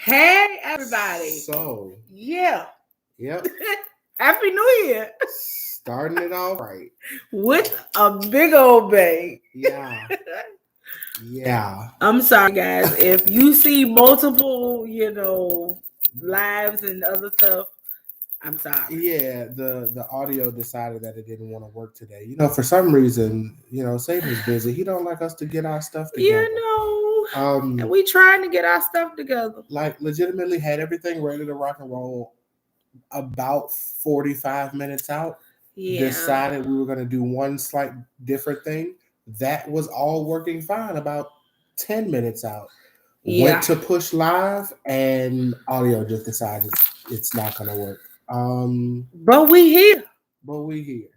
Hey, everybody. So, Yeah. yep, Happy New Year starting it off right. with a big old bang. Yeah, yeah, I'm sorry, guys. If you see multiple, lives and other stuff, I'm sorry. yeah. The audio decided that it didn't want to work today. For some reason, Satan is busy. He don't like us to get our stuff together. And we trying to get our stuff together. Like legitimately had everything ready to rock and roll about 45 minutes out. Yeah. Decided we were going to do one slight different thing. That was all working fine about 10 minutes out. Yeah. Went to push live and audio just decided it's not going to work. But we here. But we here.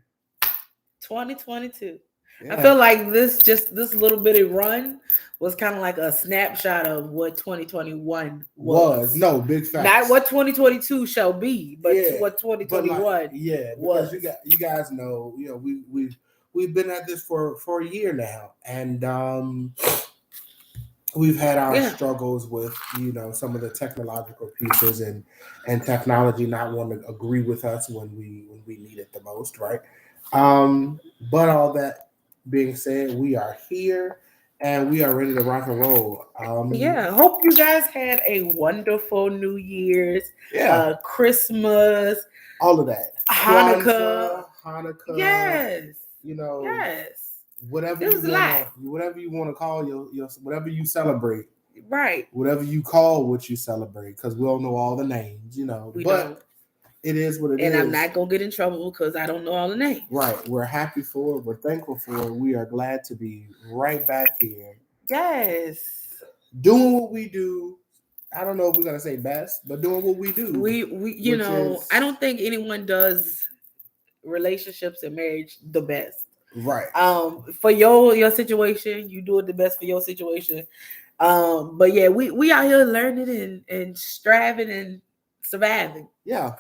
2022. Yeah. I feel like this little bitty run was kind of like a snapshot of what 2021 was. No, big facts. Not what 2022 shall be, but what 2021 because was. you guys know, we've been at this for a year now, and we've had our struggles with some of the technological pieces and technology not wanting to agree with us when we need it the most, right? But all that being said, we are here and we are ready to rock and roll. Hope you guys had a wonderful New Year's, Christmas, all of that, Hanukkah. Yes. Yes. Whatever you want to call your whatever you celebrate. Right. Whatever you call what you celebrate, because we don't know all the names, We but don't. It is what it is. And I'm not going to get in trouble because I don't know all the names. Right. We're happy for it. We're thankful for it. We are glad to be right back here. Yes. Doing what we do. I don't know if we're going to say best, but doing what we do. We I don't think anyone does relationships and marriage the best. Right. For your situation, you do it the best for your situation. But yeah, we out here learning and striving and surviving. Yeah.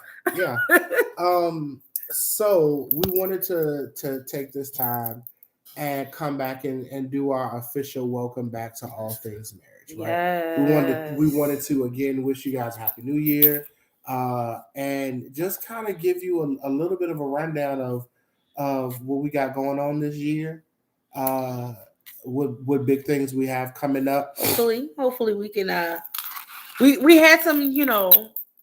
So we wanted to take this time and come back and do our official welcome back to All Things Marriage, right? Yes. We wanted to again wish you guys a happy New Year, and just kind of give you a little bit of a rundown of what we got going on this year, what big things we have coming up. Hopefully we can we had some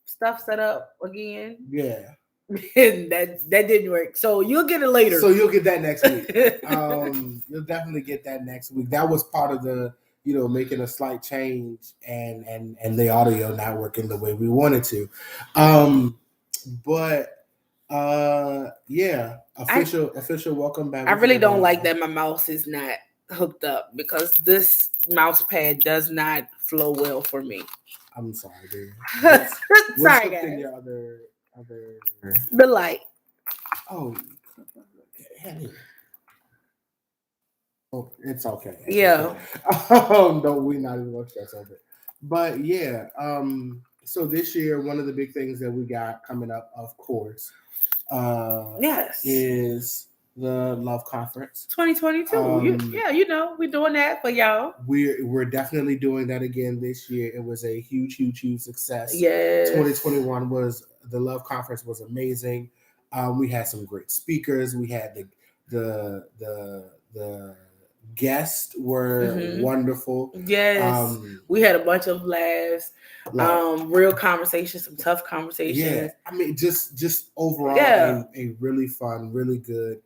stuff set up again. Yeah. And that didn't work. So you'll get it later. So you'll get that next week. You'll definitely get that next week. That was part of the, making a slight change and the audio not working the way we wanted to. Official welcome back. I really don't like that my mouse is not hooked up because this mouse pad does not flow well for me. I'm sorry, dude. Sorry, guys. Your other the light. Oh, it's okay. Yeah. Don't we not even watch that over. But yeah, so this year one of the big things that we got coming up, of course, is the Love Conference 2022. We're doing that for y'all. We're definitely doing that again this year. It was a huge success. Yes. 2021 was the Love Conference was amazing. We had some great speakers. We had the guests were wonderful. Yes. We had a bunch of laughs, real conversations, some tough conversations. Yeah. I mean, just overall a really fun, really good,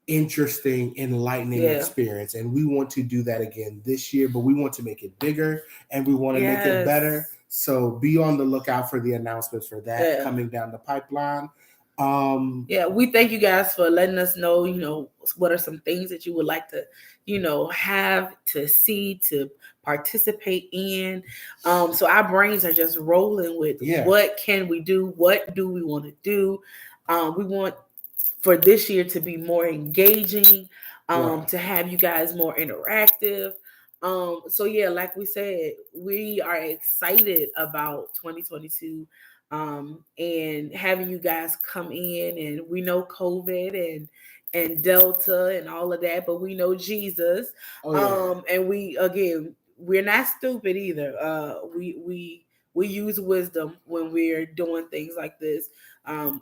interesting, enlightening experience. And we want to do that again this year, but we want to make it bigger and we want to make it better. So be on the lookout for the announcements for that coming down the pipeline. We thank you guys for letting us know, what are some things that you would like to, have to see, to participate in. So our brains are just rolling with what can we do? What do we want to do? We want for this year to be more engaging, to have you guys more interactive. So like we said, we are excited about 2022. And having you guys come in, and we know COVID and Delta and all of that, but we know Jesus. And we're not stupid either. We we use wisdom when we're doing things like this.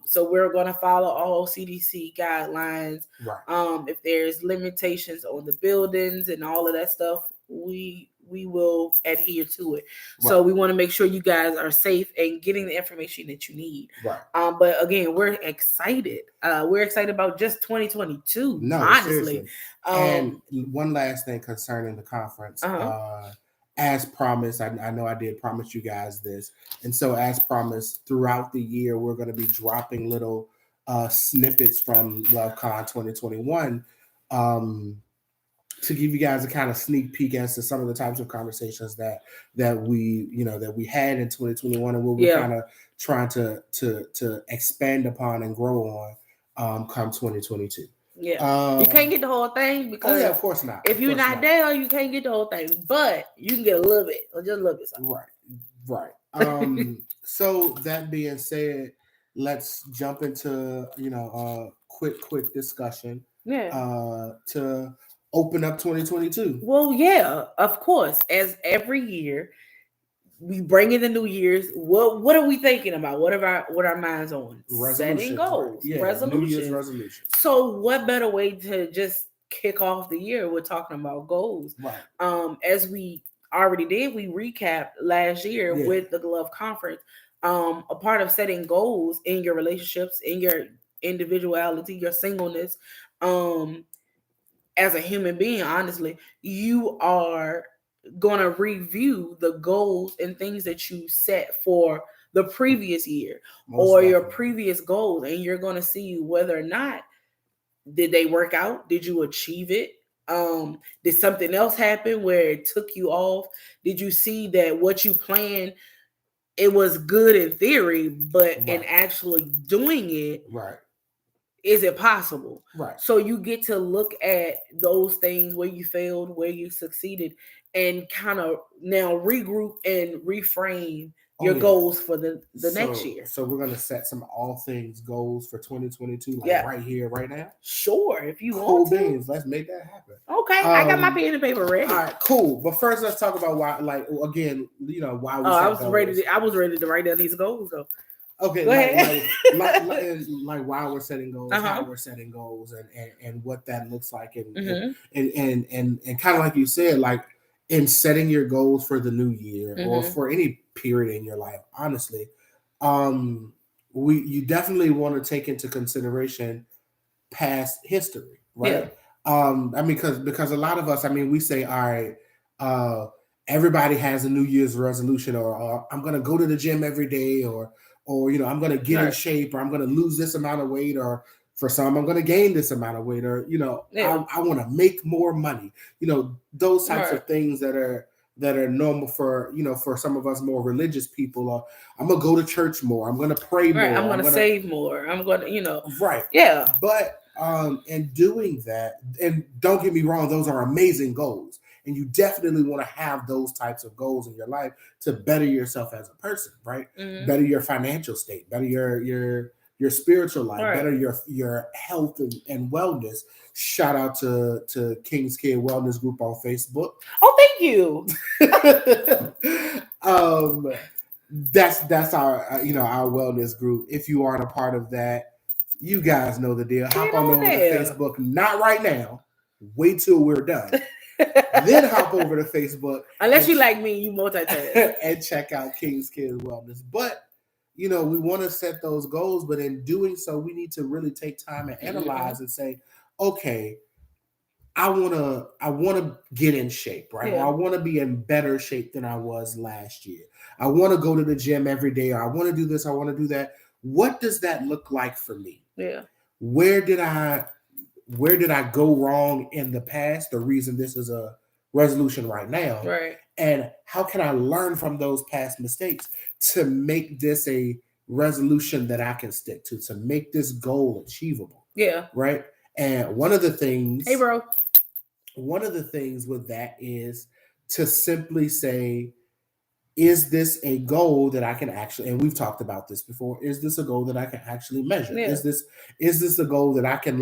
So we're going to follow all CDC guidelines. Right. If there's limitations on the buildings and all of that stuff, we will adhere to it. Right. So we want to make sure you guys are safe and getting the information that you need. Right. But again, we're excited. We're excited about just 2022. No, honestly. And one last thing concerning the conference. As promised, I know I did promise you guys this. And so as promised, throughout the year, we're going to be dropping little snippets from LoveCon 2021 to give you guys a kind of sneak peek as to some of the types of conversations that we had in 2021 and what we're kind of trying to expand upon and grow on come 2022. Yeah, you can't get the whole thing because of course not. If you're not there, you can't get the whole thing, but you can get a little bit or just a little bit. Something. Right. So that being said, let's jump into quick discussion. Yeah. To open up 2022. Well, yeah, of course. As every year, we bring in the New Year's. What are we thinking about? What are our minds on? Setting goals, resolutions. New Year's resolutions. So, what better way to just kick off the year? We're talking about goals. Right. As we already did, we recapped last year with the Glove Conference. A part of setting goals in your relationships, in your individuality, your singleness, as a human being, honestly, you are going to review the goals and things that you set for the previous year your previous goals, and you're going to see whether or not did they work out, did you achieve it, did something else happen where it took you off, did you see that what you planned, it was good in theory, but in actually doing it, is it possible? Right. So you get to look at those things where you failed, where you succeeded, and kind of now regroup and reframe your goals for the next year. So we're going to set some all things goals for 2022, right here, right now? Sure, if you want to. Beans. Let's make that happen. Okay, I got my pen and paper ready. All right, cool. But first, let's talk about why, why we I was ready to write down these goals, though. Okay, like why we're setting goals, how we're setting goals, and what that looks like, and kind of like you said, like in setting your goals for the new year or for any period in your life, honestly, you definitely want to take into consideration past history, right? I mean, because a lot of us, I mean, we say, all right, everybody has a New Year's resolution, or I'm going to go to the gym every day, or I'm going to get in shape, or I'm going to lose this amount of weight, or for some, I'm going to gain this amount of weight, or, I want to make more money, those types of things that are normal for, for some of us more religious people, or I'm going to go to church more. I'm going to pray more. I'm going to save more. I'm going to, Right. Yeah. But in doing that, and don't get me wrong, those are amazing goals. And you definitely want to have those types of goals in your life to better yourself as a person, right? Mm-hmm. Better your financial state, better your spiritual life, better your health and wellness. Shout out to King's Kid Wellness Group on Facebook. Oh, thank you. That's our our wellness group. If you aren't a part of that, you guys know the deal. Hop on over to Facebook. Not right now. Wait till we're done. Then hop over to Facebook. Unless you like me, you multitask. And check out King's Kids Wellness. But, we want to set those goals. But in doing so, we need to really take time and analyze and say, okay, I want to get in shape, right? Yeah. I want to be in better shape than I was last year. I want to go to the gym every day. Or I want to do this. I want to do that. What does that look like for me? Yeah. Where did I go wrong in the past? The reason this is a resolution right now. Right. And how can I learn from those past mistakes to make this a resolution that I can stick to make this goal achievable? Yeah. Right. And one of the things with that is to simply say, is this a goal that I can actually, and we've talked about this before, is this a goal that I can actually measure? Yeah. Is this a goal that I can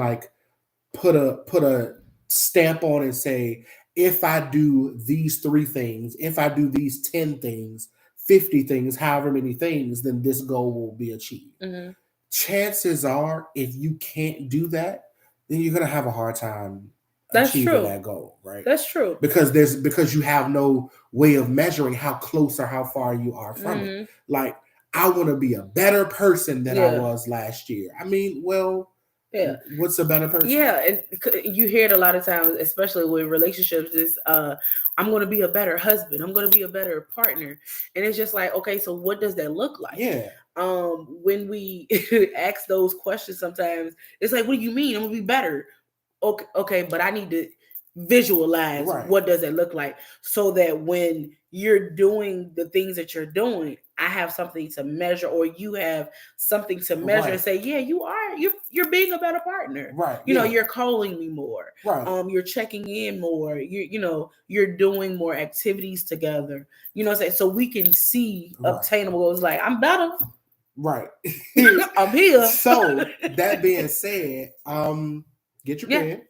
put a stamp on and say, if I do these 3 things, if I do these 10 things 50 things, however many things, then this goal will be achieved. Mm-hmm. Chances are, if you can't do that, then you're going to have a hard time That's achieving true. that goal, right? That's true. Because you have no way of measuring how close or how far you are from it. Like, I want to be a better person than I was last year. I mean, well, what's a better person? Yeah, and you hear it a lot of times, especially with relationships, is I'm going to be a better husband. I'm going to be a better partner. And it's just like, okay, so what does that look like? Yeah. When we ask those questions, sometimes it's like, what do you mean? I'm going to be better. Okay, but I need to visualize what does it look like, so that when you're doing the things that you're doing, I have something to measure, or you have something to measure and say, yeah, you're being a better partner. Right. You know, you're calling me more. Right. You're checking in more. You're doing more activities together. You know what I'm saying? So we can see obtainable goals. Like, I'm better. Right. I'm here. So that being said, get your pen.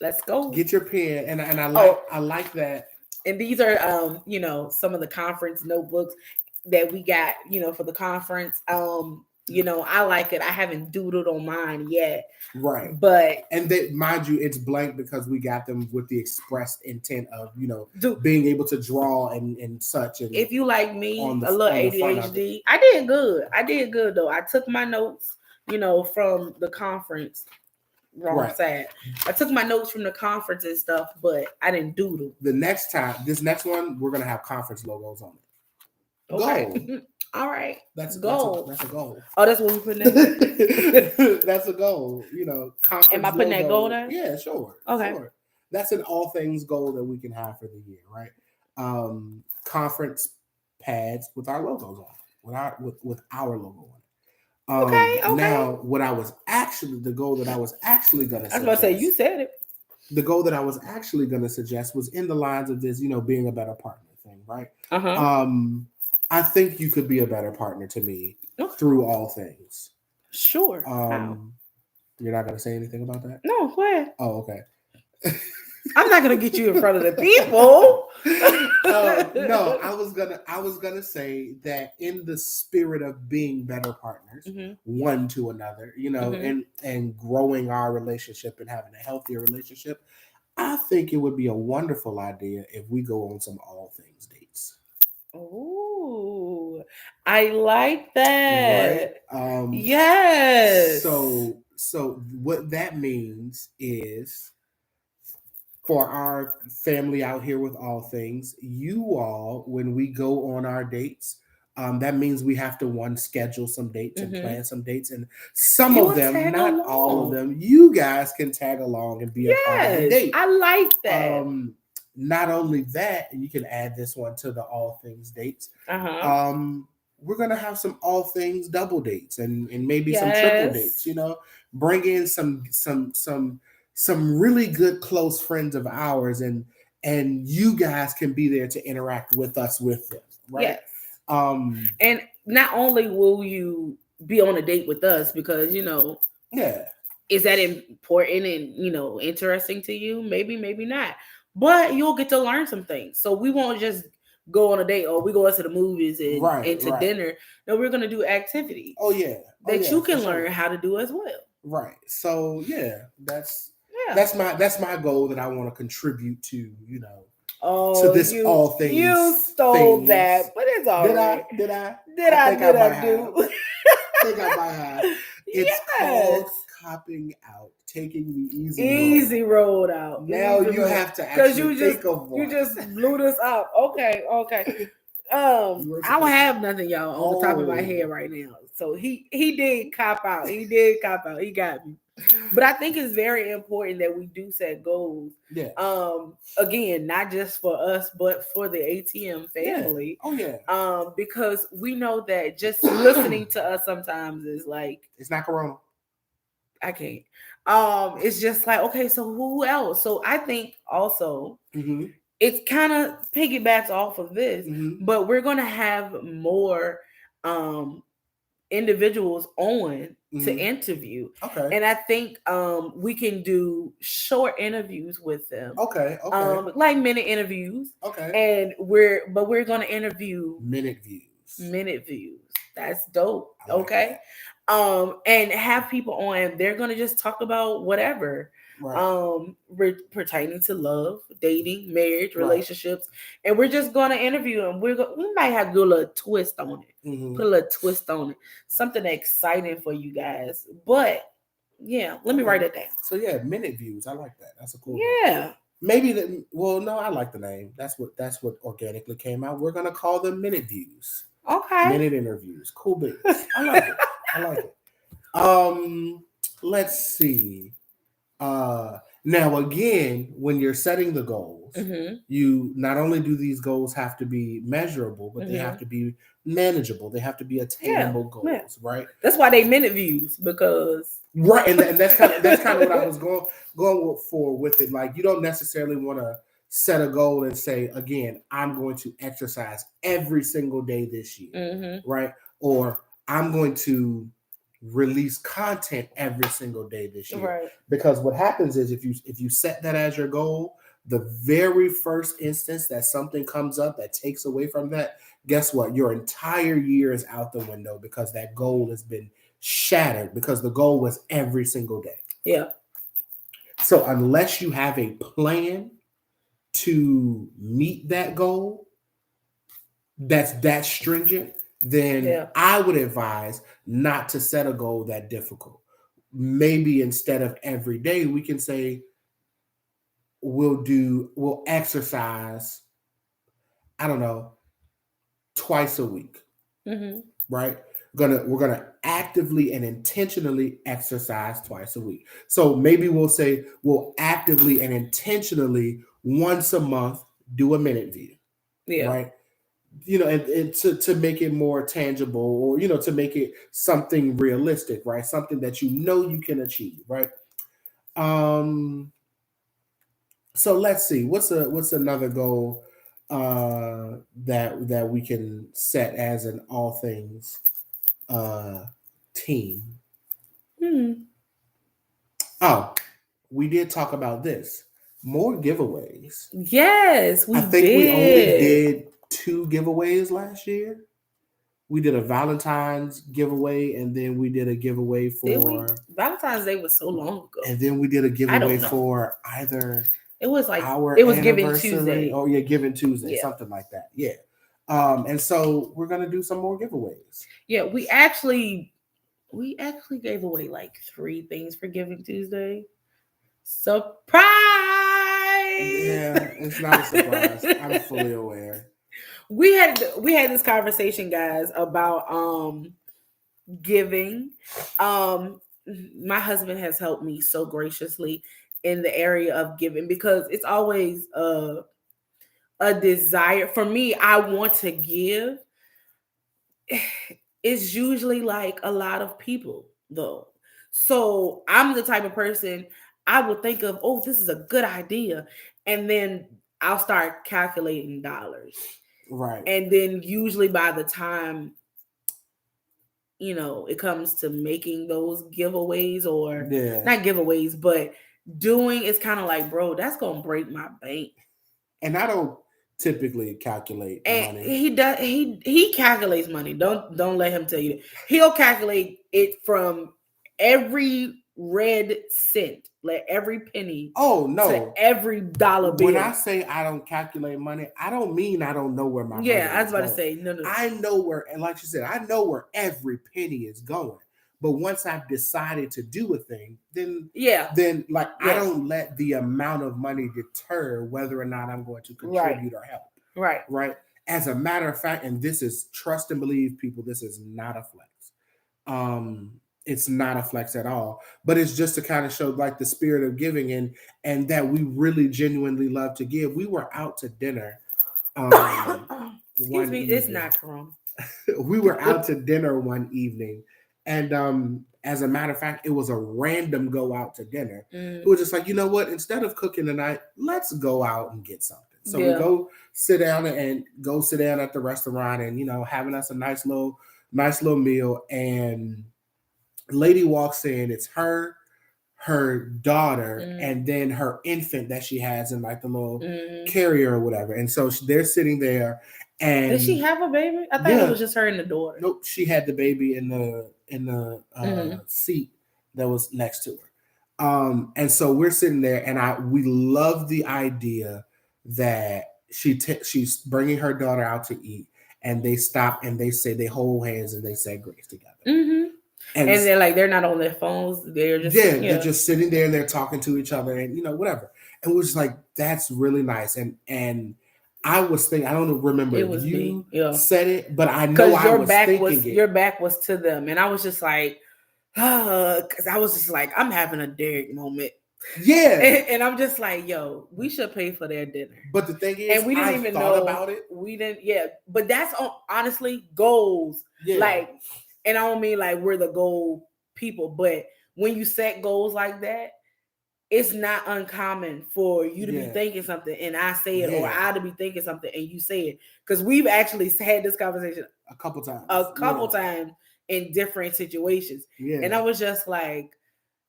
Let's go. Get your pen, and I like that. And these are some of the conference notebooks that we got, for the conference. I like it. I haven't doodled on mine yet. Right. But mind you, it's blank because we got them with the express intent of, being able to draw and such. And if you like me, a little ADHD, I did good. I did good though. I took my notes, from the conference. Side. I took my notes from the conference and stuff, but I didn't doodle. This next one, we're gonna have conference logos on it. Okay. Goal. All right. That's a goal. That's a goal. Oh, that's what we put in. That's a goal. Conference. Am I putting that goal there? Yeah, sure. Okay. Sure. That's an all things goal that we can have for the year, right? Conference pads with our logos on, with our logo on it. Okay. Now, the goal that I was actually gonna. I was gonna say, you said it. The goal that I was actually gonna suggest was in the lines of this, being a better partner thing, right? I think you could be a better partner to me through all things. Sure. You're not gonna say anything about that? No, go ahead. Oh, okay. I'm not gonna get you in front of the people. No, I was gonna say that in the spirit of being better partners, one to another, and growing our relationship and having a healthier relationship, I think it would be a wonderful idea if we go on some all things dates. Oh, I like that. Right? Yes. So what that means is, for our family out here with all things, you all, when we go on our dates, that means we have to schedule some dates and plan some dates, and some of them, not all of them, you guys can tag along and be a part of the date. I like that. Not only that, and you can add this one to the all things dates. We're gonna have some all things double dates and maybe some triple dates. Bring in some really good close friends of ours, and you guys can be there to interact with us with them, right? Yes. And not only will you be on a date with us because is that important and interesting to you? Maybe not, but you'll get to learn some things. So we won't just go on a date or we go to the movies and to dinner. No, we're gonna do activity. Oh yeah, that you can learn how to do as well. Right. So that's my goal that I want to contribute to, to this all things. You stole that, but it's all right. Did I? I think I might have. It's called copping out, taking the easy road out. Now you have to actually think of one. You just blew this up. Okay. I don't have nothing, y'all, on the top of my head right now. So he did cop out. He got me. But I think it's very important that we do set goals. Yeah. Again, not just for us, but for the ATM family. Yeah. Oh yeah. Because we know that just listening to us sometimes is like, it's not Corona. I can't. It's just like, okay, so who else? So I think also it kind of piggybacks off of this, but we're gonna have more individuals on to interview. Okay. And I think we can do short interviews with them. Okay. Like minute interviews. Okay. And we're going to interview minute views. That's dope. Okay. That. And have people on, they're going to just talk about whatever. Right. Pertaining to love, dating, marriage, relationships, and we're just going to interview them. We might have to do a little twist on it, put a little twist on it, something exciting for you guys. But yeah, let me write it down. So yeah, minute views. I like that. That's a cool. Yeah. Name. Maybe no, I like the name. That's what organically came out. We're gonna call them minute views. Okay. Minute interviews. Cool biz. I like it. I like it. Let's see. Now again, when you're setting the goals, you not only do these goals have to be measurable, but they have to be manageable. They have to be attainable goals, right? That's why they minute views, because right, and that's kind of what I was going for with it. Like, you don't necessarily want to set a goal and say, again, I'm going to exercise every single day this year, right? Or I'm going to release content every single day this year. Right. Because what happens is if you set that as your goal, the very first instance that something comes up that takes away from that, guess what? Your entire year is out the window, because that goal has been shattered, because the goal was every single day. Yeah. So unless you have a plan to meet that goal that's that stringent, then I would advise not to set a goal that difficult. Maybe instead of every day, we can say we'll exercise, I don't know, twice a week, right? We're gonna actively and intentionally exercise twice a week. So maybe we'll say we'll actively and intentionally once a month do a minute view, right? And to make it more tangible, or to make it something realistic, right? Something that you can achieve, right? So let's see, what's another goal that we can set as an all things team? Oh, we did talk about this. More giveaways. Yes, I think we only did 2 giveaways last year. We did a Valentine's giveaway, and then we did a giveaway for Valentine's Day was so long ago. And then we did a giveaway for either it was like our it was Giving Tuesday. Oh yeah, Giving Tuesday, something like that. Yeah. And so we're gonna do some more giveaways. Yeah, we actually gave away like 3 things for Giving Tuesday. Surprise! Yeah, it's not a surprise. I'm fully aware. We had this conversation, guys, about giving. My husband has helped me so graciously in the area of giving, because it's always a desire for me. I want to give. It's usually like a lot of people though. So I'm the type of person, I would think of, oh, this is a good idea. And then I'll start calculating dollars. Right. And then usually by the time, it comes to making those giveaways, or not giveaways, but doing, it's kind of like, bro, that's going to break my bank. And I don't typically calculate money. He does. He calculates money. Don't let him tell you that. He'll calculate it from every red cent, like every penny. Oh no! To every dollar bill. When I say I don't calculate money, I don't mean I don't know where my money I was about to say no. I know where, and like you said, I know where every penny is going. But once I've decided to do a thing, then I don't let the amount of money deter whether or not I'm going to contribute or help. Right. As a matter of fact, and this is, trust and believe, people, this is not a flex. It's not a flex at all, but it's just to kind of show like the spirit of giving and that we really genuinely love to give. We were out to dinner. Excuse me, it's not Corona. We were out to dinner one evening. And as a matter of fact, it was a random go out to dinner. It was just like, you know what? Instead of cooking tonight, let's go out and get something. So we go sit down at the restaurant and, having us a nice little nice little meal, and lady walks in. It's her daughter, and then her infant that she has in like the little carrier or whatever. And so they're sitting there. And did she have a baby? I thought it was just her and the daughter. Nope, she had the baby in the seat that was next to her. And so we're sitting there, and we love the idea that she's bringing her daughter out to eat, and they stop and they hold hands and they say grace together. And they're like, they're not on their phones. They're just they're just sitting there and they're talking to each other and whatever. And we're just like, that's really nice. And I was thinking, I don't remember if you said it, but I know I was thinking it. Your back was to them, and I was just like, because I was just like, I'm having a Derek moment. Yeah. And I'm just like, yo, we should pay for their dinner. But the thing is, and we didn't even know about it. We didn't, but that's honestly goals. Yeah. Like, and I don't mean like we're the goal people, but when you set goals like that, it's not uncommon for you to be thinking something and I say it, or I to be thinking something and you say it. Because we've actually had this conversation a couple times in different situations. Yeah. And I was just like,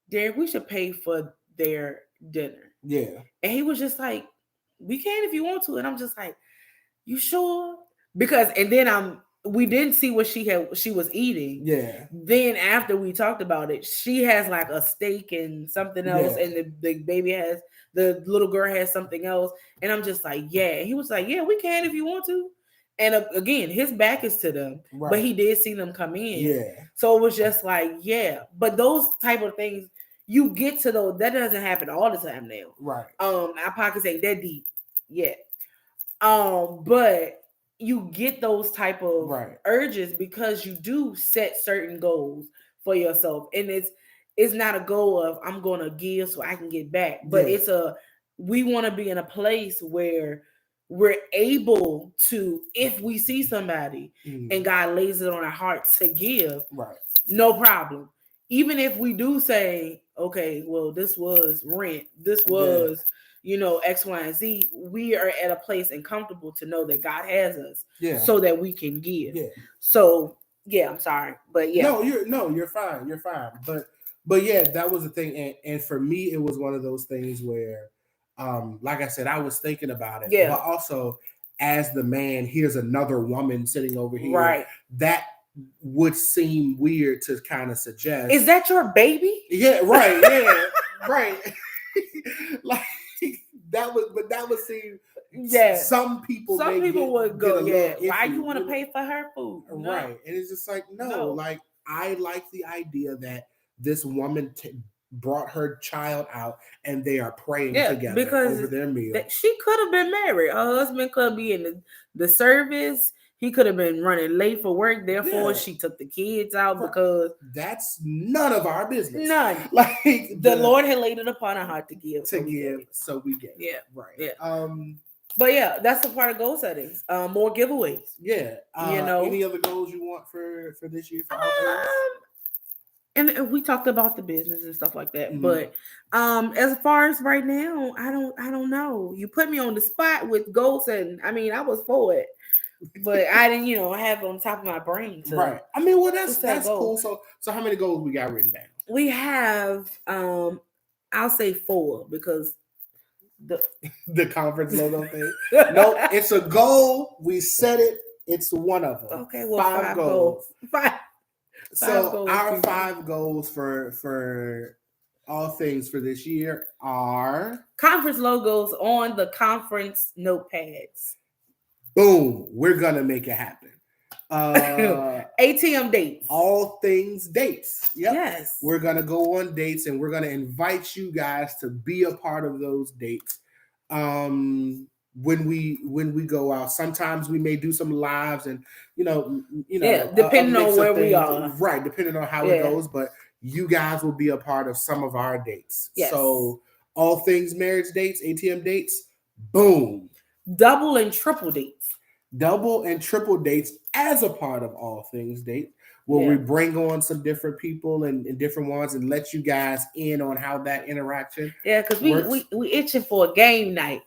Derek, we should pay for their dinner. Yeah. And he was just like, we can if you want to. And I'm just like, you sure? Because, and then we didn't see what she was eating. Yeah. Then after we talked about it, she has like a steak and something else, and the little girl has something else. And I'm just like, yeah. He was like, yeah, we can if you want to. And again, his back is to them, but he did see them come in. Yeah. So it was just like, yeah. But those type of things, you get to those. That doesn't happen all the time now. Right. Our pockets ain't that deep yet. But you get those type of urges because you do set certain goals for yourself, and it's not a goal of I'm going to give so I can get back, but it's we want to be in a place where we're able to, if we see somebody and God lays it on our hearts to give, no problem. Even if we do say, okay, well, this was rent, this was X, Y, and Z, we are at a place and comfortable to know that God has us so that we can give. Yeah. So, I'm sorry. But you're fine. You're fine. But yeah, that was the thing. And for me, it was one of those things where, like I said, I was thinking about it. Yeah. But also, as the man, here's another woman sitting over here. Right. That would seem weird to kind of suggest. Is that your baby? Yeah, right. Yeah, right. Like, that would seem. Yeah, some people would go. Yeah, why you want to pay for her food? No. Right, and it's just like no. Like I like the idea that this woman brought her child out and they are praying together over their meal. She could have been married. Her husband could be in the service. He could have been running late for work. Therefore, she took the kids out because that's none of our business. None. Like the Lord had laid it upon our heart to give. So we get. Yeah. Right. Yeah. But yeah, that's the part of goal settings. More giveaways. Yeah. Any other goals you want for this year? And we talked about the business and stuff like that. Mm-hmm. But as far as right now, I don't know. You put me on the spot with goal setting. I mean, I was for it. But I didn't, have it on top of my brain. Right. I mean, well, that's cool. So how many goals we got written down? We have, I'll say 4 because the conference logo thing. No, it's a goal. We set it. It's one of them. Okay, well, 5 goals. 5. So our 5 goals for all things for this year are conference logos on the conference notepads. Boom, we're gonna make it happen. ATM dates. All things dates. Yep. Yes. We're gonna go on dates and we're gonna invite you guys to be a part of those dates. When we go out, sometimes we may do some lives and depending on where we are. Right, depending on how it goes, but you guys will be a part of some of our dates. Yes. So all things marriage dates, ATM dates, boom. Double and triple dates. Double and triple dates as a part of all things date, where we bring on some different people and different ones and let you guys in on how that interaction. Yeah, because we itching for a game night.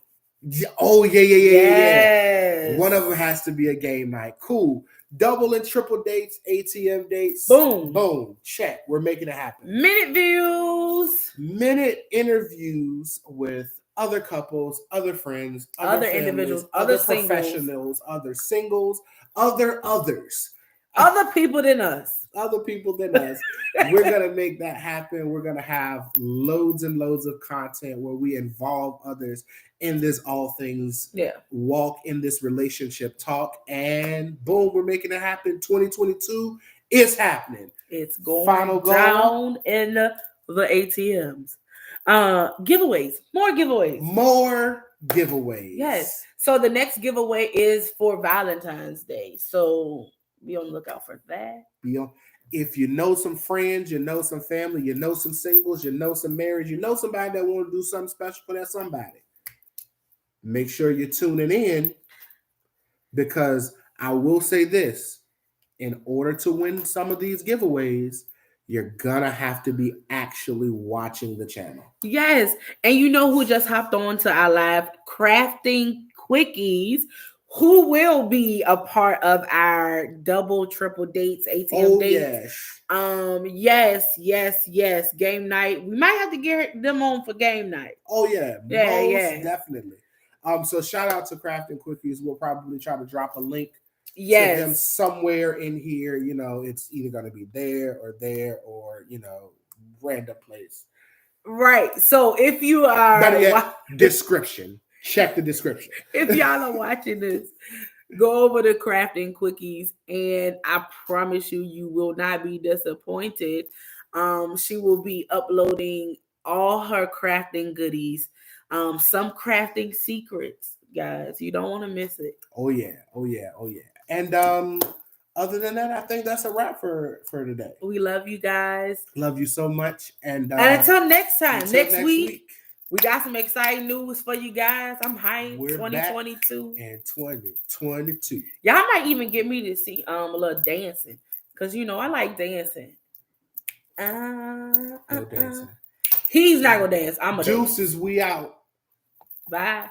Oh yeah. Yes. One of them has to be a game night. Cool. Double and triple dates, ATM dates. Boom. Check. We're making it happen. Minute views. Minute interviews with other couples, other friends, other families, individuals, other singles. professionals, other singles, others. Other people than us. We're going to make that happen. We're going to have loads and loads of content where we involve others in this all things walk in this relationship talk. And boom, we're making it happen. 2022 is happening. It's going down in the ATMs. Giveaways. More giveaways. Yes. So the next giveaway is for Valentine's Day. So be on the lookout for that. If you know some friends, you know some family, you know some singles, you know some marrieds, you know somebody that want to do something special for that somebody, make sure you're tuning in, because I will say this: in order to win some of these giveaways, you're gonna have to be actually watching the channel. Yes. And you know who just hopped on to our live? Crafting Quickies, who will be a part of our double, triple dates, ATM dates. Yes. Game night. We might have to get them on for game night. Oh yeah. Most definitely. So shout out to Crafting Quickies. We'll probably try to drop a link to them somewhere in here. You know, it's either going to be there, or you know, random place. Right. So if you are description, check the description. If y'all are watching this, go over to Crafting Quickies, and I promise you will not be disappointed. She will be uploading all her crafting goodies, some crafting secrets, guys. You don't want to miss it. Oh yeah. And other than that, I think that's a wrap for today. We love you guys. Love you so much. And until next time, next week, we got some exciting news for you guys. I'm hyped. We're 2022 and 2022. Y'all might even get me to see a little dancing, because you know I like dancing. Dancing. He's not gonna dance. I'm a Deuces. We out. Bye.